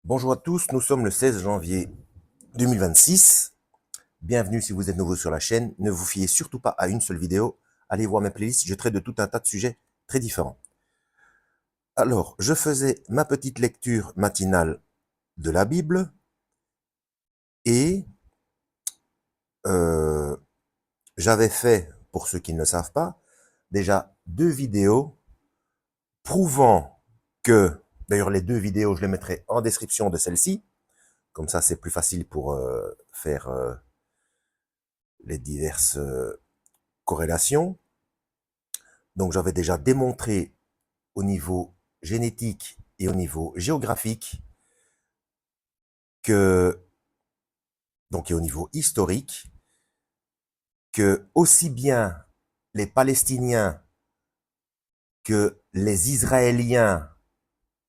Bonjour à tous, nous sommes le 16 janvier 2026. Bienvenue si vous êtes nouveau sur la chaîne. Ne vous fiez surtout pas à une seule vidéo. Allez voir mes playlists, je traite de tout un tas de sujets très différents. Alors, je faisais ma petite lecture matinale de la Bible et j'avais fait, pour ceux qui ne le savent pas, déjà 2 vidéos prouvant que, d'ailleurs les 2 vidéos, je les mettrai en description de celle-ci, comme ça c'est plus facile pour faire les diverses corrélations. Donc j'avais déjà démontré au niveau génétique et au niveau géographique que, donc et au niveau historique, que aussi bien les Palestiniens que les Israéliens,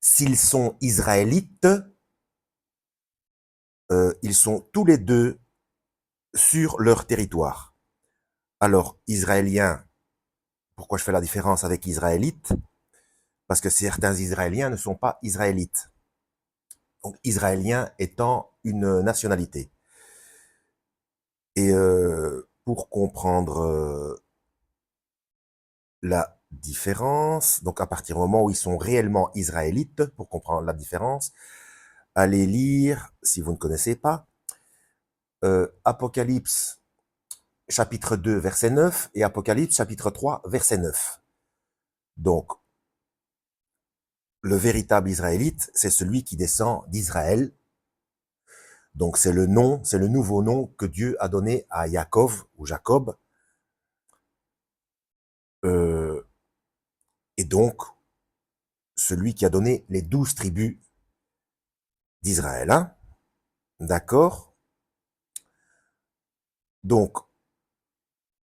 s'ils sont israélites, ils sont tous les deux sur leur territoire. Alors, Israéliens, pourquoi je fais la différence avec Israélites? Parce que certains Israéliens ne sont pas israélites. Donc, Israélien étant une nationalité. Et pour comprendre la différence, donc à partir du moment où ils sont réellement israélites, pour comprendre la différence, allez lire, si vous ne connaissez pas, Apocalypse chapitre 2 verset 9 et Apocalypse chapitre 3 verset 9. Donc, le véritable Israélite, c'est celui qui descend d'Israël. Donc c'est le nom, c'est le nouveau nom que Dieu a donné à Yaakov ou Jacob. Et donc, celui qui a donné les 12 tribus d'Israël. Hein? D'accord? Donc,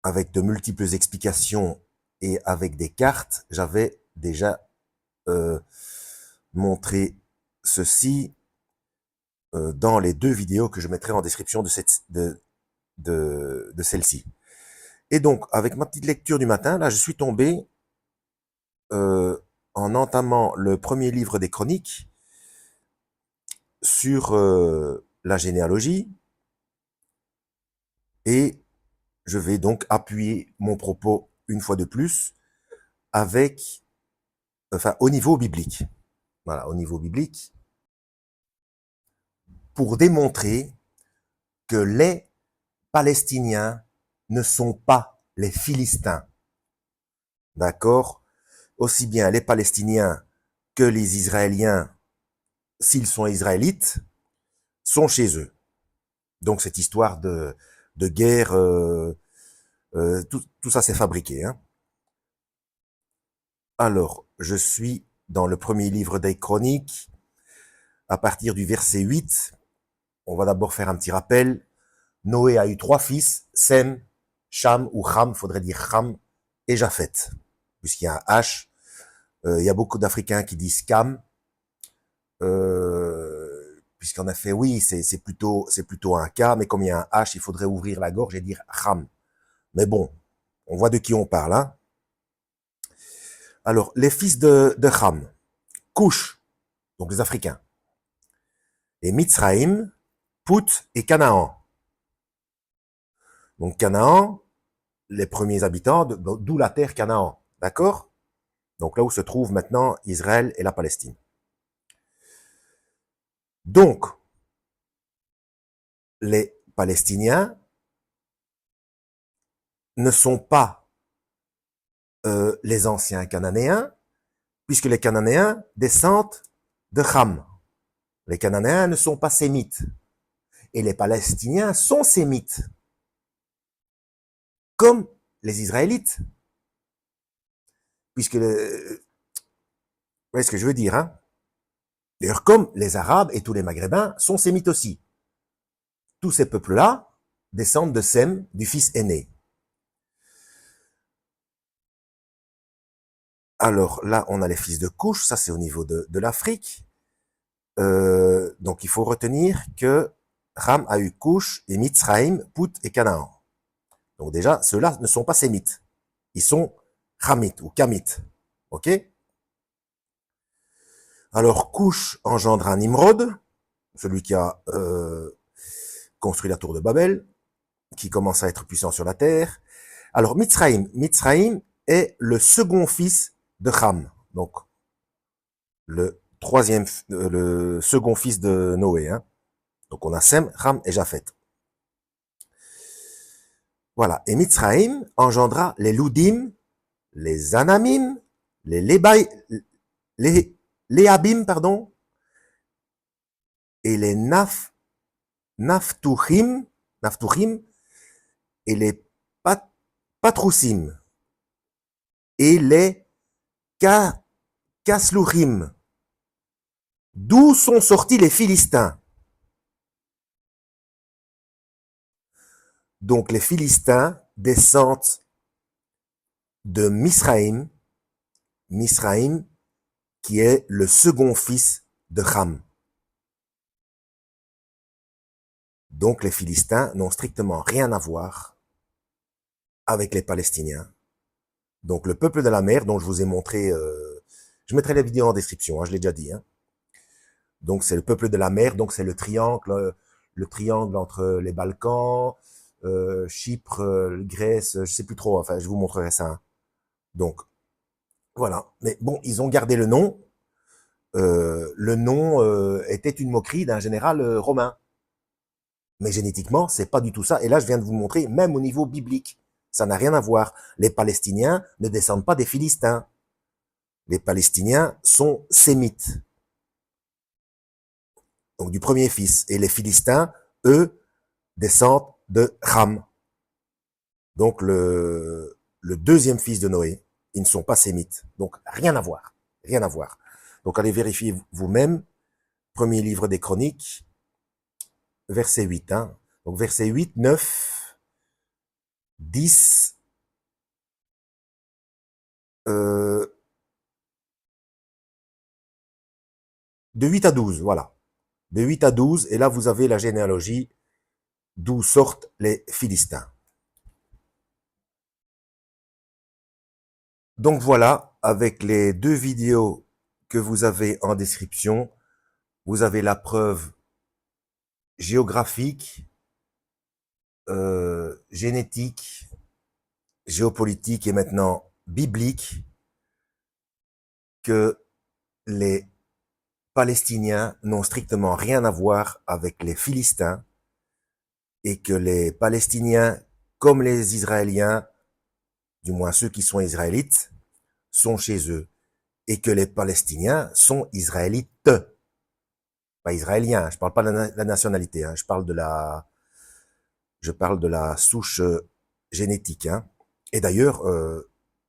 avec de multiples explications et avec des cartes, j'avais déjà montré ceci dans les 2 vidéos que je mettrai en description de celle-ci. Et donc, avec ma petite lecture du matin, là, je suis tombé en entamant le premier livre des Chroniques sur la généalogie, et je vais donc appuyer mon propos une fois de plus avec, enfin, au niveau biblique. Voilà, au niveau biblique, pour démontrer que les Palestiniens ne sont pas les Philistins. D'accord? Aussi bien les Palestiniens que les Israéliens, s'ils sont israélites, sont chez eux. Donc cette histoire de guerre, tout ça c'est fabriqué. Hein. Alors, je suis dans le premier livre des Chroniques, à partir du verset 8. On va d'abord faire un petit rappel. Noé a eu 3 fils, Sem, Cham ou Cham, faudrait dire Cham, et Japheth, puisqu'il y a un H. Il y a beaucoup d'Africains qui disent Cam, puisqu'en effet, oui, c'est plutôt un K, mais comme il y a un H, il faudrait ouvrir la gorge et dire Cham. Mais bon, on voit de qui on parle. Hein. Alors, les fils de Cham, Cush, donc les Africains, et Mitzraïm, Put et Canaan. Donc Canaan, les premiers habitants, d'où la terre Canaan. D'accord? Donc là où se trouve maintenant Israël et la Palestine. Donc, les Palestiniens ne sont pas les anciens Cananéens, puisque les Cananéens descendent de Cham. Les Cananéens ne sont pas sémites. Et les Palestiniens sont sémites. Comme les Israélites. Puisque, vous voyez ce que je veux dire, hein? D'ailleurs, comme les Arabes et tous les Maghrébins sont sémites aussi. Tous ces peuples-là descendent de Sem, du fils aîné. Alors là, on a les fils de Cush, ça c'est au niveau de l'Afrique. Donc il faut retenir que Ram a eu Cush et Mitzraïm, Put et Canaan. Donc déjà, ceux-là ne sont pas sémites. Ils sont Hamites ou Kamites. Ok? Alors Cush engendra Nimrod, celui qui a construit la tour de Babel, qui commence à être puissant sur la terre. Alors, Mitzraïm est le second fils de Ham, donc le second fils de Noé. Hein. Donc, on a Sem, Ham et Japhet. Voilà. Et Mitzraïm engendra les Loudim, les Anamim, les Léabim, pardon, et les Naftouchim, et les Patroussim, et les Kaslouchim. D'où sont sortis les Philistins? Donc les Philistins descendent de Misraïm, qui est le second fils de Ham. Donc les Philistins n'ont strictement rien à voir avec les Palestiniens. Donc le peuple de la mer, dont je vous ai montré, je mettrai la vidéo en description, hein, je l'ai déjà dit. Hein. Donc c'est le peuple de la mer, donc c'est le triangle entre les Balkans, Chypre, Grèce, je sais plus trop, enfin je vous montrerai ça. Hein. Donc voilà, mais bon, ils ont gardé le nom. Le nom était une moquerie d'un général romain. Mais génétiquement, c'est pas du tout ça. Et là, je viens de vous montrer, même au niveau biblique, ça n'a rien à voir. Les Palestiniens ne descendent pas des Philistins. Les Palestiniens sont sémites. Donc du premier fils. Et les Philistins, eux, descendent de Ham. Donc le deuxième fils de Noé. Ils ne sont pas sémites. Donc rien à voir. Rien à voir. Donc allez vérifier vous-même. Premier livre des Chroniques, verset 8. Hein. Donc verset 8, 9, 10, de 8 à 12, voilà. De 8 à 12, et là vous avez la généalogie d'où sortent les Philistins. Donc voilà, avec les deux vidéos que vous avez en description, vous avez la preuve géographique, génétique, géopolitique et maintenant biblique que les Palestiniens n'ont strictement rien à voir avec les Philistins et que les Palestiniens, comme les Israéliens, du moins ceux qui sont israélites, sont chez eux et que les Palestiniens sont israélites. Pas israéliens, je parle pas de la nationalité, hein, je parle de la souche génétique. Hein. Et d'ailleurs,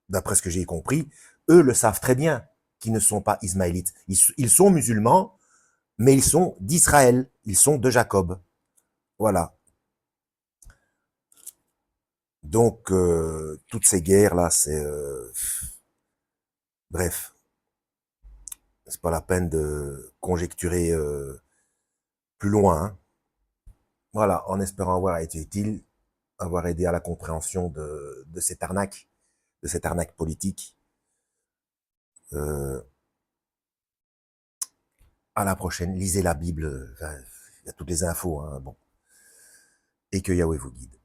d'après ce que j'ai compris, eux le savent très bien qu'ils ne sont pas ismaélites. Ils sont musulmans, mais ils sont d'Israël, ils sont de Jacob. Voilà. Donc, toutes ces guerres-là, c'est... bref, c'est pas la peine de conjecturer plus loin. Hein. Voilà, en espérant avoir été utile, avoir aidé à la compréhension de cette arnaque politique. À la prochaine, lisez la Bible, il y a toutes les infos, hein, bon. Et que Yahweh vous guide.